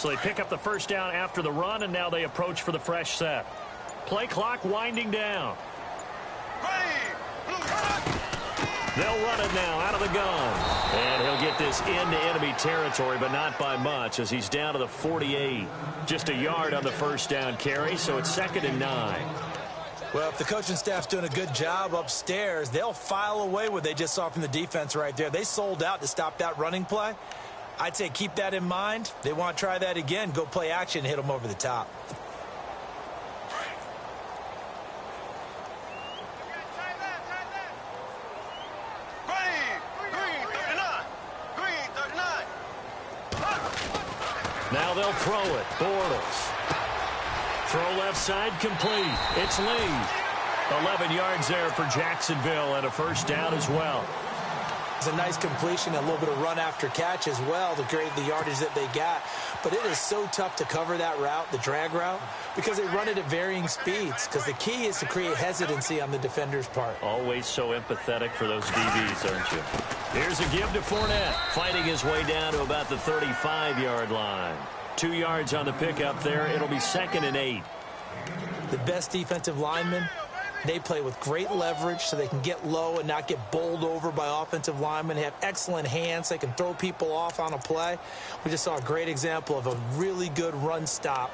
So they pick up the first down after the run, and now they approach for the fresh set. Play clock winding down. They'll run it now out of the gun. And he'll get this into enemy territory, but not by much, as he's down to the 48. Just a yard on the first down carry, so it's 2nd and 9. Well, if the coaching staff's doing a good job upstairs, they'll file away what they just saw from the defense right there. They sold out to stop that running play. I'd say keep that in mind. They want to try that again. Go play action, hit them over the top. Now they'll throw it. Bortles. Throw left side complete. It's Lee. 11 yards there for Jacksonville and a first down as well. It's a nice completion, a little bit of run after catch as well to create the yardage that they got. But it is so tough to cover that route, the drag route, because they run it at varying speeds. Because the key is to create hesitancy on the defender's part. Always so empathetic for those DBs, aren't you? Here's a give to Fournette, fighting his way down to about the 35-yard line. 2 yards on the pickup there. It'll be 2nd and 8. The best defensive linemen, they play with great leverage so they can get low and not get bowled over by offensive linemen. They have excellent hands. They can throw people off on a play. We just saw a great example of a really good run stop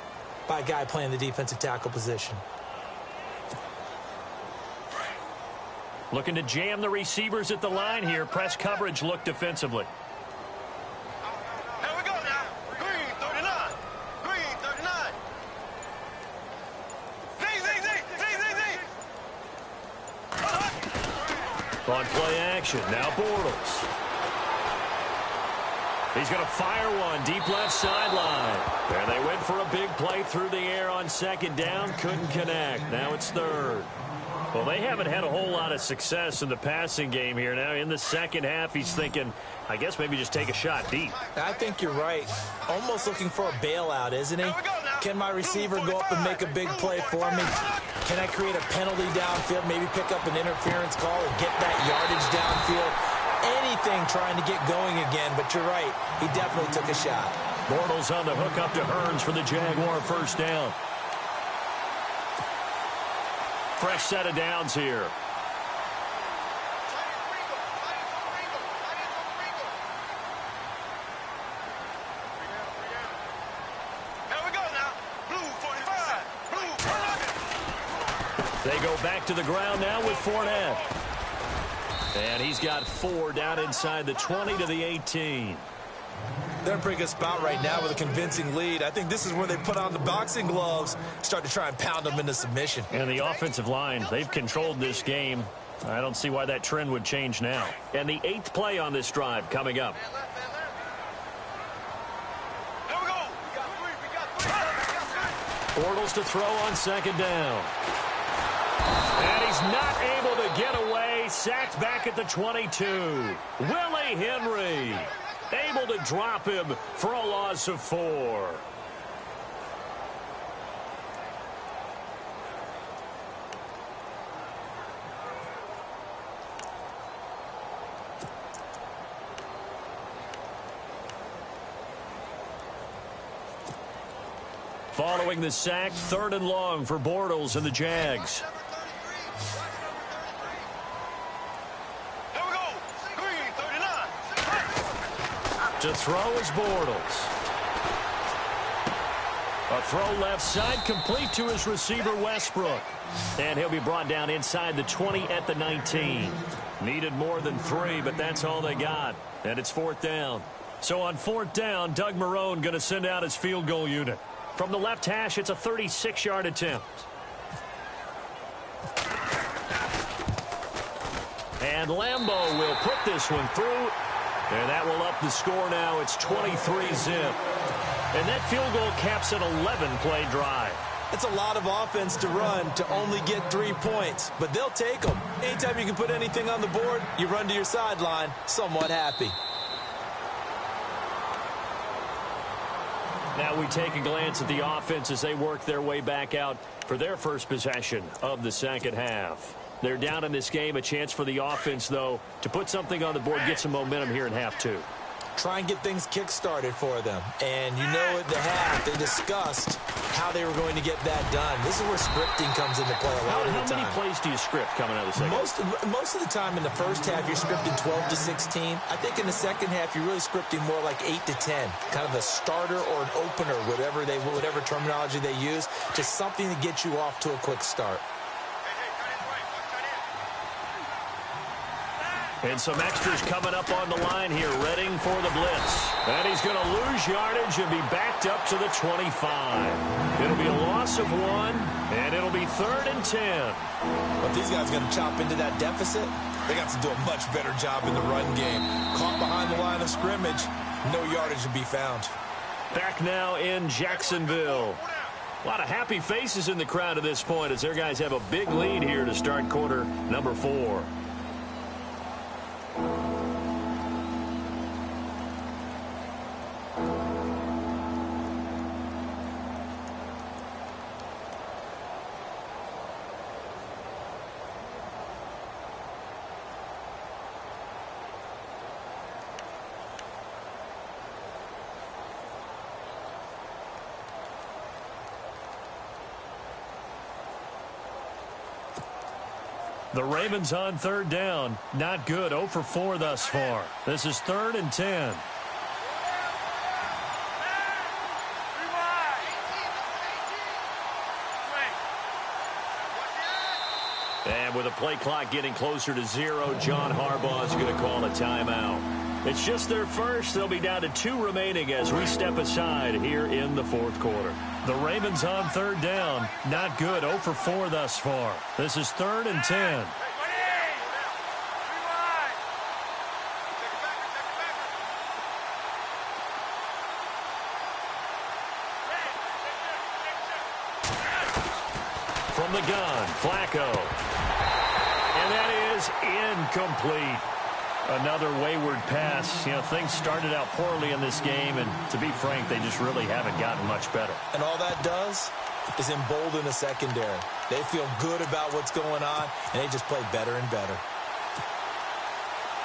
by a guy playing the defensive tackle position. Looking to jam the receivers at the line here. Press coverage look defensively. Here we go now. Green 39. Green 39. On play action, now Bortles. He's going to fire one deep left sideline. And they went for a big play through the air on 2nd down. Couldn't connect. Now it's 3rd. Well, they haven't had a whole lot of success in the passing game here. Now in the second half, he's thinking, I guess maybe just take a shot deep. I think you're right. Almost looking for a bailout, isn't he? Can my receiver go up and make a big play for me? Can I create a penalty downfield, maybe pick up an interference call or get that yardage downfield? Anything trying to get going again, but you're right. He definitely took a shot. Bortles on the hook up to Hearns for the Jaguar first down. Fresh set of downs here. They go back to the ground now with Fournette. And he's got 4 down inside the 20 to the 18. They're in a pretty good spot right now with a convincing lead. I think this is where they put on the boxing gloves, start to try and pound them into submission. And the offensive line, they've controlled this game. I don't see why that trend would change now. And the 8th play on this drive coming up. Bortles to throw on 2nd down. And he's not able to get away. Sacked back at the 22. Willie Henry able to drop him for a loss of 4. Following the sack, 3rd and long for Bortles and the Jags. To throw is Bortles. A throw left side complete to his receiver Westbrook. And he'll be brought down inside the 20 at the 19. Needed more than 3, but that's all they got. And it's 4th down. So on 4th down, Doug Marrone going to send out his field goal unit. From the left hash, it's a 36-yard attempt. And Lambeau will put this one through. And that will up the score now. It's 23-zip. And that field goal caps an 11-play drive. It's a lot of offense to run to only get 3 points, but they'll take them. Anytime you can put anything on the board, you run to your sideline somewhat happy. Now we take a glance at the offense as they work their way back out for their first possession of the second half. They're down in this game. A chance for the offense, though, to put something on the board, get some momentum here in half 2. try and get things kick-started for them. And you know at the half, they discussed how they were going to get that done. This is where scripting comes into play a lot of the time. How many plays do you script coming out of the second? Most of the time in the first half, you're scripting 12 to 16. I think in the second half, you're really scripting more like 8 to 10. Kind of a starter or an opener, whatever terminology they use. Just something to get you off to a quick start. And some extras coming up on the line here, readying for the blitz. And he's going to lose yardage and be backed up to the 25. It'll be a loss of 1, and it'll be 3rd and 10. But these guys are going to chop into that deficit. They got to do a much better job in the run game. Caught behind the line of scrimmage, no yardage to be found. Back now in Jacksonville. A lot of happy faces in the crowd at this point as their guys have a big lead here to start quarter number 4. The Ravens on 3rd down. Not good. 0 for 4 thus far. This is 3rd and 10. And with a play clock getting closer to 0, John Harbaugh is going to call a timeout. It's just their first. They'll be down to 2 remaining as we step aside here in the 4th quarter. The Ravens on 3rd down. Not good. 0 for 4 thus far. This is 3rd and 10. From the gun, Flacco. And that is incomplete. Another wayward pass. You know, things started out poorly in this game, and to be frank, they just really haven't gotten much better. And all that does is embolden the secondary. They feel good about what's going on, and they just play better and better.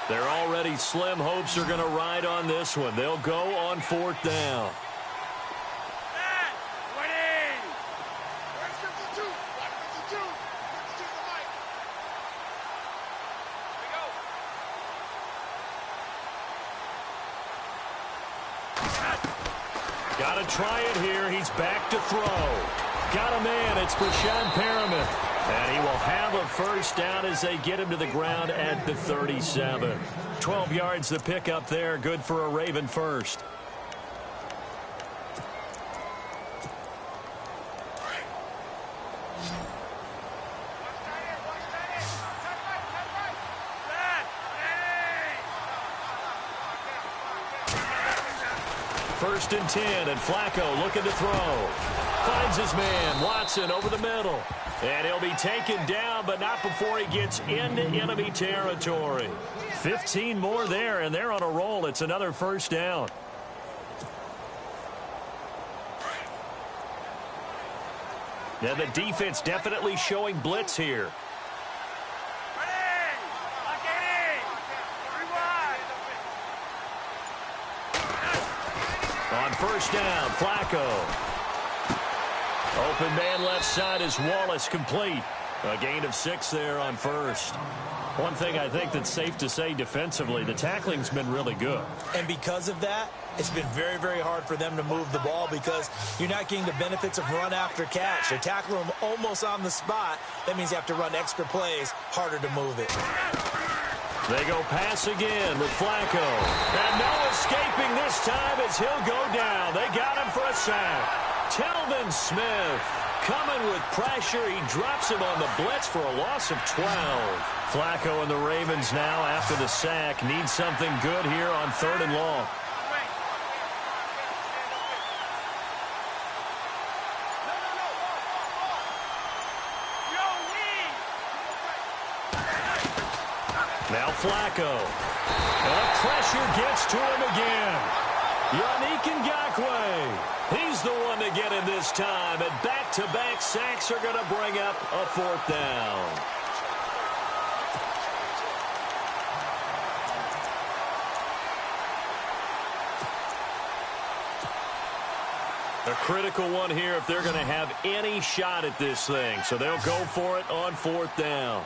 Their already slim hopes are going to ride on this one. They'll go on 4th down. Got to try it here. He's back to throw. Got a man. It's Brashad Perriman. And he will have a first down as they get him to the ground at the 37. 12 yards to pick up there. Good for a Raven first. First and 10, and Flacco looking to throw. Finds his man, Watson, over the middle. And he'll be taken down, but not before he gets into enemy territory. 15 more there, and they're on a roll. It's another first down. Now the defense definitely showing blitz here. On first down, Flacco. Open man left side is Wallace, complete. A gain of 6 there on first. One thing I think that's safe to say defensively, the tackling's been really good. And because of that, it's been very, very hard for them to move the ball because you're not getting the benefits of run after catch. They're tackling them almost on the spot. That means you have to run extra plays, harder to move it. They go pass again with Flacco. And no escaping this time as he'll go down. They got him for a sack. Telvin Smith coming with pressure. He drops him on the blitz for a loss of 12. Flacco and the Ravens now, after the sack, need something good here on 3rd and long. Now Flacco. And the pressure gets to him again. Yannick Ngakoue. He's the one to get him this time. And back-to-back sacks are going to bring up a 4th down. A critical one here if they're going to have any shot at this thing. So they'll go for it on 4th down.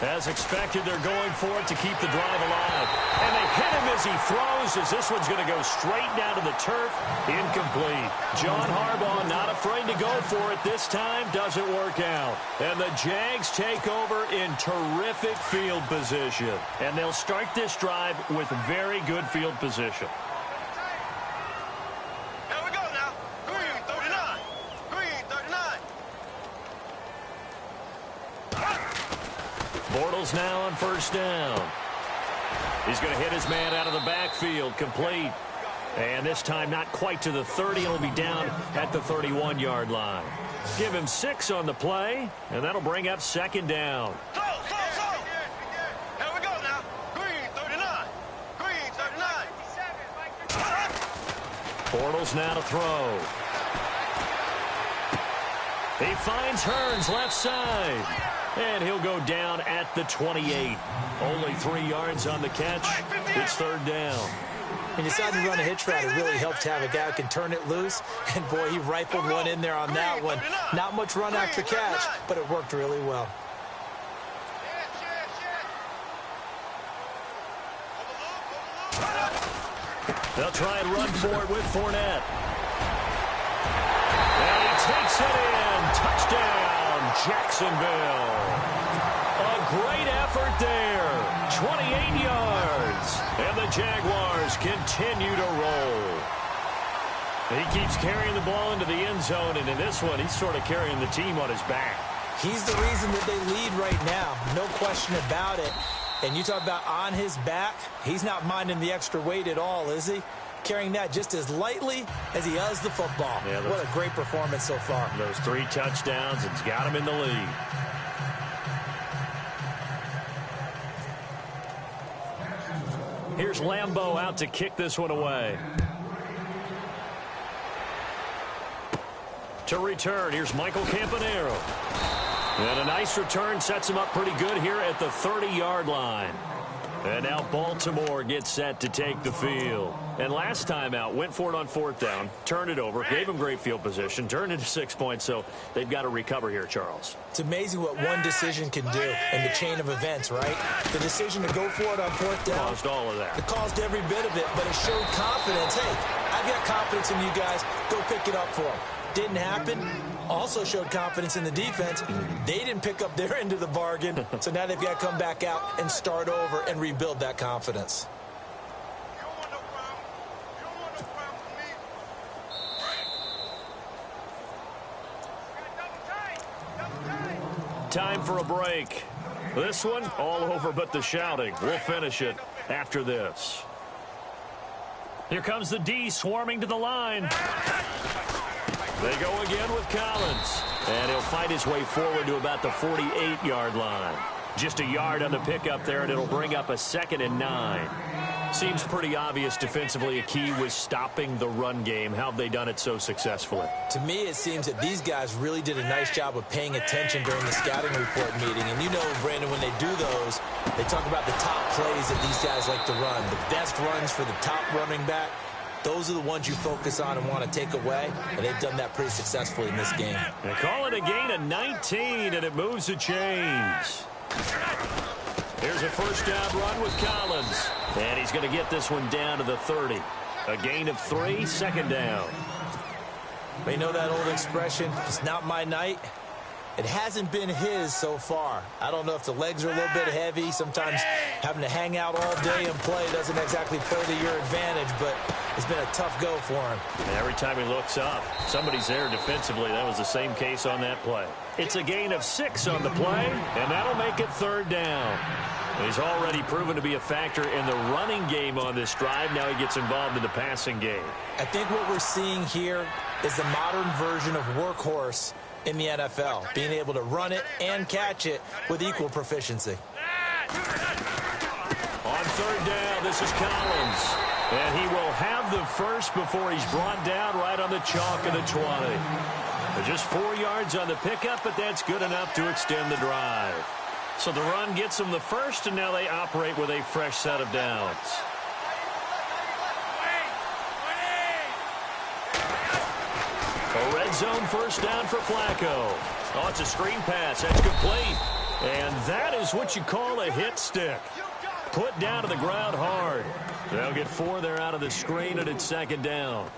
As expected, they're going for it to keep the drive alive. And they hit him as he throws, as this one's going to go straight down to the turf. Incomplete. John Harbaugh not afraid to go for it this time. Doesn't work out. And the Jags take over in terrific field position. And they'll start this drive with very good field position. Here we go now. Green 39. Green 39. Bortles now on 1st down. He's going to hit his man out of the backfield. Complete. And this time not quite to the 30. It'll be down at the 31-yard line. Give him 6 on the play, and that'll bring up 2nd down. Slow. Here we go now. Green 39. Green 39. Bortles now to throw. He finds Hearns left side. And he'll go down at the 28. Only 3 yards on the catch. It's 3rd down. He decided to run a hitch route. It really helps to have a guy who can turn it loose. And, boy, he rifled one in there on that one. Not much run after catch, but it worked really well. They'll try and run for it with Fournette. And he takes it in. Touchdown, Jacksonville. A great effort there. 28 yards. And the Jaguars continue to roll. He keeps carrying the ball into the end zone, and in this one, he's sort of carrying the team on his back. He's the reason that they lead right now. No question about it. And you talk about on his back, he's not minding the extra weight at all, is he? Carrying that just as lightly as he does the football. Yeah, what a great performance so far. Those 3 touchdowns, it's got him in the lead. Here's Lambeau out to kick this one away. To return, here's Michael Campanaro. And a nice return sets him up pretty good here at the 30-yard line. And now Baltimore gets set to take the field. And last time out, went for it on 4th down, turned it over, gave him great field position, turned into 6 points, so they've got to recover here, Charles. It's amazing what one decision can do in the chain of events, right? The decision to go for it on 4th down. Caused all of that. It caused every bit of it, but it showed confidence. Hey, I've got confidence in you guys. Go pick it up for them. Didn't happen. Also showed confidence in the defense. They didn't pick up their end of the bargain, so now they've got to come back out and start over and rebuild that confidence. Time for a break. This one, all over but the shouting. We'll finish it after this. Here comes the D swarming to the line. They go again with Collins. And he'll fight his way forward to about the 48-yard line. Just a yard on the pickup there, and it'll bring up a 2nd and 9. Seems pretty obvious defensively a key was stopping the run game. How have they done it so successfully? To me, it seems that these guys really did a nice job of paying attention during the scouting report meeting. And you know, Brandon, when they do those, they talk about the top plays that these guys like to run. The best runs for the top running back. Those are the ones you focus on and want to take away, and they've done that pretty successfully in this game. They call it a gain of 19, and it moves the chains. Here's a 1st down run with Collins, and he's going to get this one down to the 30. A gain of 3, 2nd down. You know that old expression, it's not my night? It hasn't been his so far. I don't know if the legs are a little bit heavy. Sometimes having to hang out all day and play doesn't exactly play to your advantage, but it's been a tough go for him. And every time he looks up, somebody's there defensively. That was the same case on that play. It's a gain of 6 on the play, and that'll make it 3rd down. He's already proven to be a factor in the running game on this drive. Now he gets involved in the passing game. I think what we're seeing here is the modern version of workhorse in the NFL, being able to run it and catch it with equal proficiency. On 3rd down, this is Collins. And he will have the first before he's brought down right on the chalk of the 20. Just 4 yards on the pickup, but that's good enough to extend the drive. So the run gets them the first, and now they operate with a fresh set of downs. A red zone first down for Flacco. Oh, it's a screen pass. That's complete. And that is what you call a hit stick. Put down to the ground hard. They'll get 4 there out of the screen, and it's second down.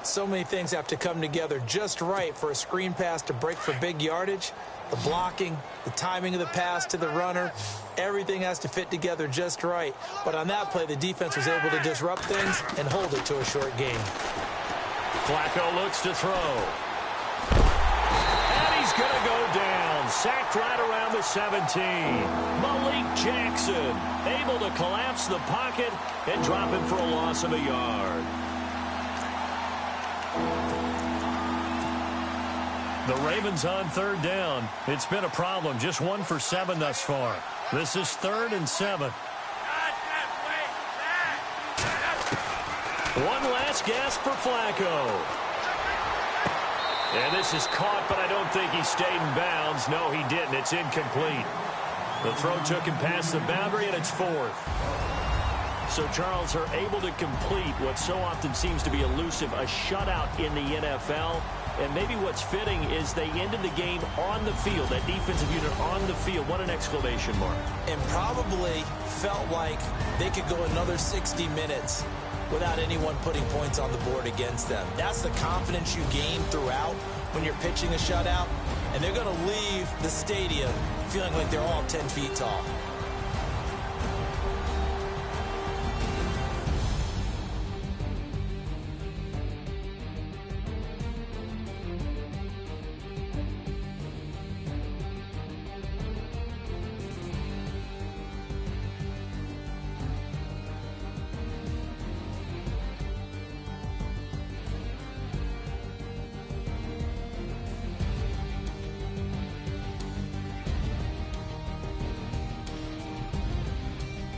So many things have to come together just right for a screen pass to break for big yardage. The blocking, the timing of the pass to the runner, everything has to fit together just right. But on that play, the defense was able to disrupt things and hold it to a short gain. Flacco looks to throw. And he's going to go down. Sacked right around the 17. Malik Jackson able to collapse the pocket and drop him for a loss of a yard. The Ravens on third down. It's been a problem. Just 1 for 7 thus far. This is 3rd and 7. One last gasp for Flacco. And this is caught, but I don't think he stayed in bounds. No, he didn't. It's incomplete. The throw took him past the boundary, and it's 4th. So, Charles, are able to complete what so often seems to be elusive, a shutout in the NFL. And maybe what's fitting is they ended the game on the field, that defensive unit on the field. What an exclamation mark. And probably felt like they could go another 60 minutes without anyone putting points on the board against them. That's the confidence you gain throughout when you're pitching a shutout. And they're going to leave the stadium feeling like they're all 10 feet tall.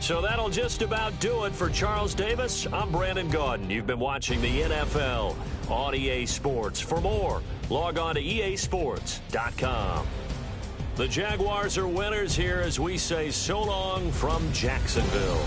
So that'll just about do it for Charles Davis. I'm Brandon Gaudin. You've been watching the NFL on EA Sports. For more, log on to easports.com. The Jaguars are winners here as we say so long from Jacksonville.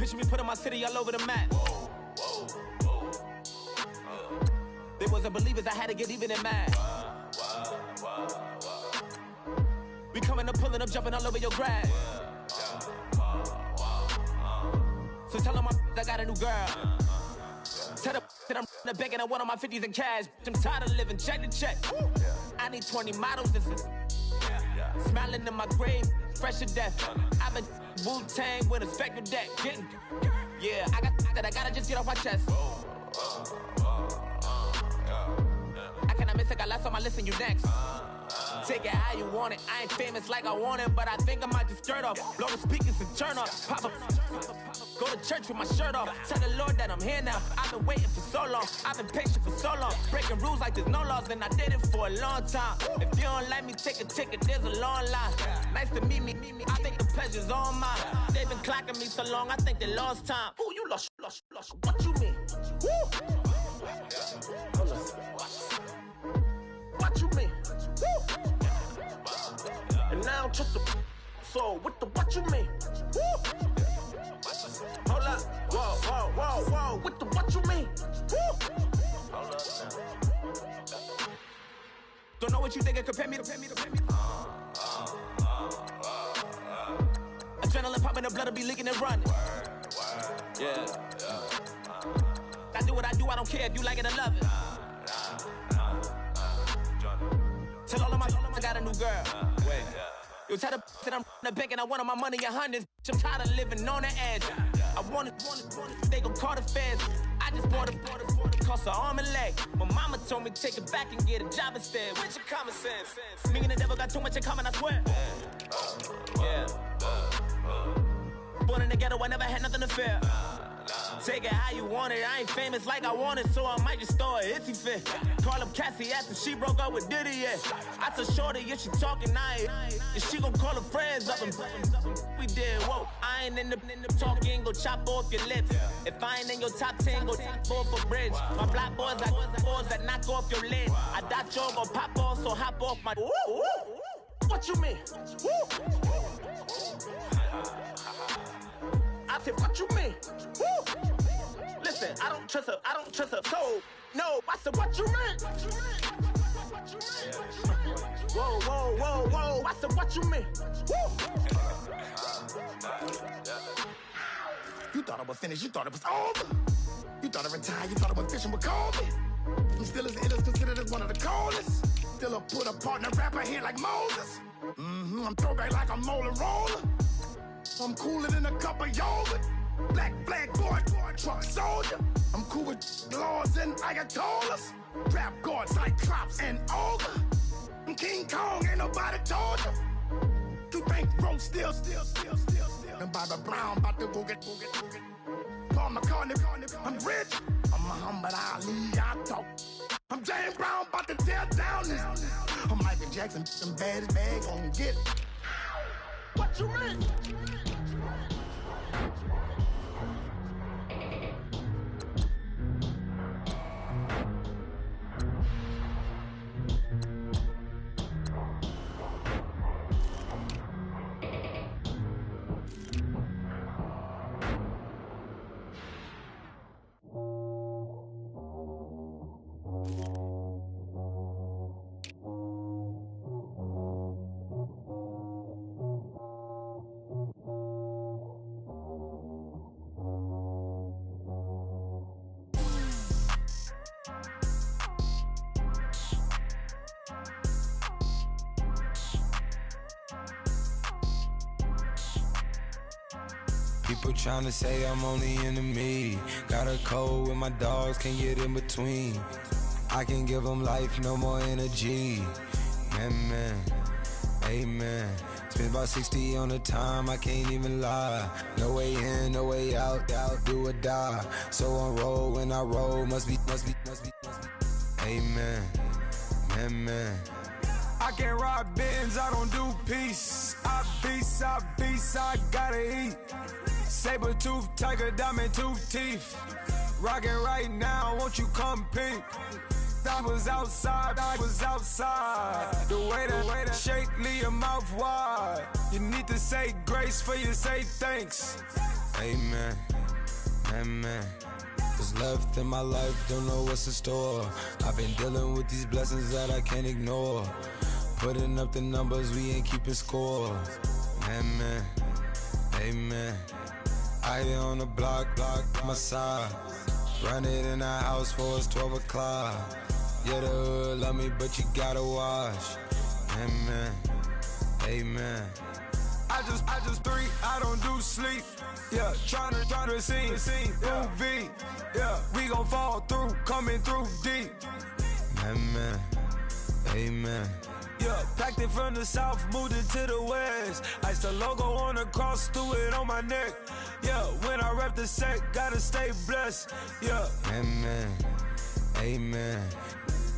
Vision me putting my city all over the map. They wasn't believers, I had to get even and mad. We coming up, pulling up, jumping all over your grass. So tell them I got a new girl. Tell them that I'm in the bank and I want all my 50s in cash. I'm tired of living check to check. I need 20 models, this is smiling in my grave, fresh to death. I've been Wu-Tang with a spectral deck. Yeah, I gotta just get off my chest. I cannot miss it, got lots on my list and you next. Take it how you want it. I ain't famous like I want it, but I think I might just skirt off. Blow the speakers and turn off. Pop up. Go to church with my shirt off. Tell the Lord that I'm here now. I've been waiting for so long. I've been patient for so long. Breaking rules like there's no laws, and I did it for a long time. If you don't like me, take a ticket. There's a long line. Nice to meet me. I think the pleasure's all mine. They've been clocking me so long, I think they lost time. Ooh, you lost. What you mean? Woo! What you mean? Woo! And now I'm just a so what you mean? Woo! Hold up, whoa, what you mean? Woo! Hold up now. Don't know what you think, compare me. Adrenaline popping, the blood will be leaking and running. Yeah. I do what I do, I don't care if you like it or love it. Tell all of my I got a new girl. Wait. You tell the that I'm in the bank and I want all my money in hundreds. I'm tired of living on the edge. I want it, they gon' call the feds. I just bought it, cost an arm and leg. My mama told me take it back and get a job instead. Where's your common sense? Me and the devil got too much in common, I swear. Yeah. Born in the ghetto, I never had nothing to fear. Take it how you want it. I ain't famous like I want it, so I might just throw a hissy fit. Call up Cassie after she broke up with Diddy, yeah. I told Shorty if she talking, and she gon' call her friends up and we did, whoa. I ain't in the talking, go chop off your lips. If I ain't in your top 10, go top 4 for bridge. My black boys got boys that knock off your lid. I thought you gon' pop off, so hop off my. What you mean? I said, what you mean? Woo! Listen, I don't trust her soul. No, I said, what you mean? Whoa, I said, what you mean? Woo! You thought I was finished, you thought it was over. You thought I retired, you thought I went fishing with Kobe. I'm still as ill as considered as one of the coldest. Still a put a partner rapper here like Moses. I'm throwback like a molar roller. I'm cooler than a cup of yogurt. Black flag boy, truck soldier. I'm cool with laws and Ayatollahs. Rap gods like Klops and Olga. I'm King Kong, ain't nobody told you. You think road still. And Bobby Brown about to go get. Paul McCartney, I'm rich. I'm Muhammad Ali, I talk. I'm James Brown, about to tear down this. I'm Michael Jackson, some bad gon' get. What you mean? People tryna say I'm only enemy. Got a cold with my dogs, can't get in between. I can give them life, no more energy. Man, amen. Spent about 60 on the time, I can't even lie. No way in, no way out, do or die. So on roll, when I roll, must be. Amen, man. I can't rob Benz, I don't do peace. I beast, I gotta eat. Saber tooth, tiger, diamond tooth teeth. Rockin' right now, won't you come peep? I was outside. The way that shake, leave your mouth wide. You need to say grace for you say thanks. Amen, amen. What's left in my life, don't know what's in store. I've been dealing with these blessings that I can't ignore. Putting up the numbers, we ain't keeping score. Amen, amen. I here on the block, my side. Run it in our house for it's 12 o'clock. Yeah, the hood love me, but you gotta watch. Amen, amen. I just three, I don't do sleep. Yeah, tryna see, UV. Yeah, we gon' fall through, coming through deep. Amen, amen. Yeah, packed it from the south, moved it to the west. Iced the logo on the cross, threw it on my neck. Yeah, when I rep the set, gotta stay blessed. Yeah, amen, amen.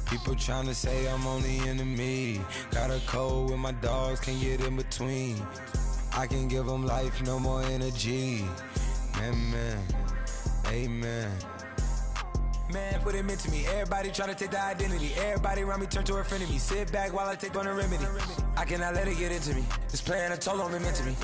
People tryna say I'm only enemy. Got a code with my dogs, can't get in between. I can give them life, no more energy. Amen, amen. Man, what it meant to me. Everybody tryna take the identity. Everybody around me turn to a friend of me. Sit back while I take on a remedy. I cannot let it get into me. This plan I told on me meant to me.